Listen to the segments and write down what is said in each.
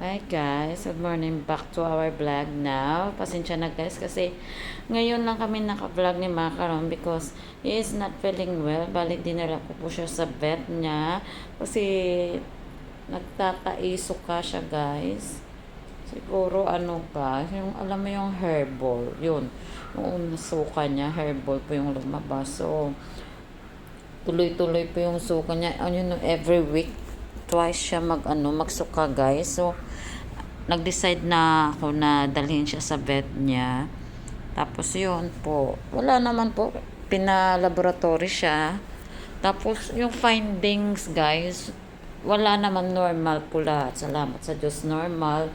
Hi guys, good morning, back to our vlog now. Pasensya na guys kasi ngayon lang kami naka-vlog ni Macaron because he is not feeling well. Bali dinala ko po siya sa vet niya kasi nagtataiso ka siya guys. Siguro ano ka, yung alam mo yung herbal, yun. Yung suka niya, herbal po yung lumabas. So, tuloy-tuloy po yung suka niya. Ano yun, every week twice siya magsuka guys. So nag-decide na ako na dalhin siya sa vet niya. Tapos yun po, wala naman po, pinalaboratory siya. Tapos yung findings guys, wala naman, normal po lahat. Salamat sa Diyos, normal.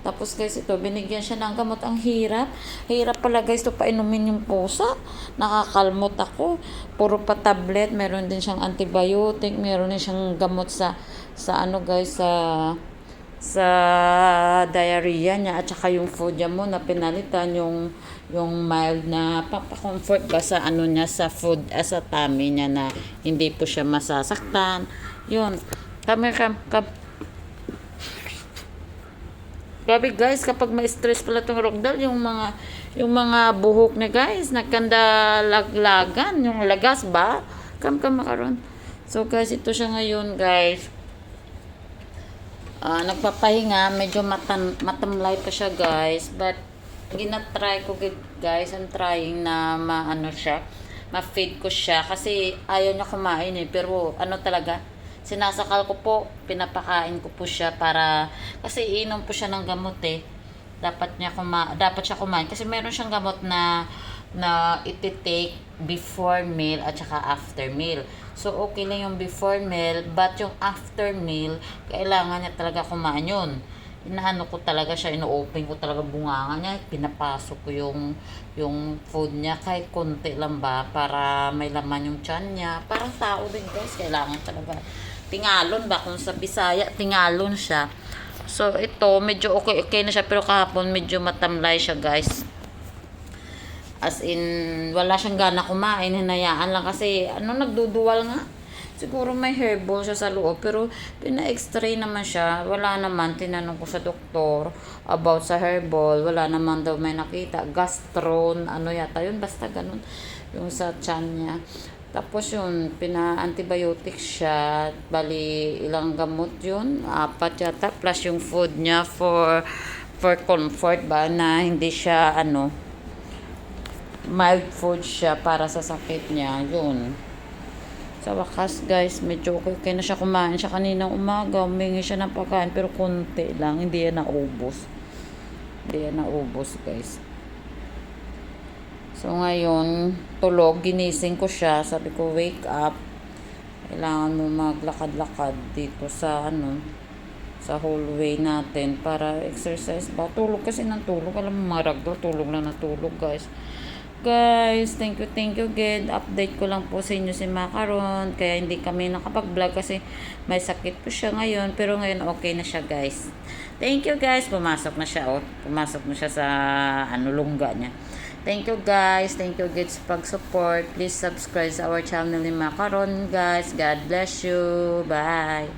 Tapos guys, ito, binigyan siya ng gamot. Ang hirap. Hirap pala guys, ito painumin yung pusa. Nakakalmot ako. Puro pa tablet. Meron din siyang antibiotic. Meron din siyang gamot sa ano guys, sa diarrhea niya. At saka yung food niya mo na pinalitan, yung mild na pampacomfort ba sa ano niya, sa food, sa tummy niya na hindi po siya masasaktan. Yun. Grabe guys, kapag may stress pala itong Rockdal, yung mga buhok niya guys, nagkanda laglagan, yung lagas ba? Makaron. So guys, ito siya ngayon guys. Nagpapahinga, medyo matamlay pa siya guys, but ginatry ko guys, I'm trying na maano siya, ma-feed ko siya kasi ayaw niya kumain pero ano talaga, sinasakal ko po, pinapakain ko po siya para, kasi inom po siya ng gamot dapat siya kumain kasi meron siyang gamot na iti-take before meal at saka after meal. So okay lang yung before meal, but yung after meal kailangan niya talaga kumain yun. Inaano ko talaga siya, ino-open ko talaga bunganga niya, pinapasok ko yung food niya kahit konti lang ba para may laman yung tiyan niya. Parang tao din guys, kailangan talaga tingalon ba, kung sa Bisaya tingalon siya. So ito medyo okay na siya, pero kahapon medyo matamlay siya guys, as in wala siyang gana kumain, hinayaan lang kasi nagduduwal nga. Siguro may herbal siya sa loob, pero pina-x-ray naman siya, wala naman. Tinanong ko sa doktor about sa herbal, wala naman daw may nakita. Gastron, ano yata yun, basta ganun yung sa tiyan niya. Tapos yun, pina-antibiotic siya, bali ilang gamot yun, 4 yata, plus yung food niya for comfort ba, na hindi siya mild food siya para sa sakit niya, yun. Sa wakas guys, medyo okay na siya, kumain siya kaninang umaga, humingi siya ng pagkain pero konti lang, hindi yan naubos guys. So ngayon, tulog, ginising ko siya, sabi ko wake up, kailangan mo maglakad-lakad dito sa sa hallway natin para exercise ba. Tulog kasi ng tulog, alam mo mga ragdoll, tulog lang na tulog guys. Thank you again. Update ko lang po sa inyo si Macaron, kaya hindi kami nakapag-vlog kasi may sakit po siya ngayon, pero ngayon okay na siya guys. Thank you guys. Pumasok na siya sa lungga niya. Thank you guys sa pag-support. Please subscribe sa our channel ni Macaron guys. God bless you. Bye.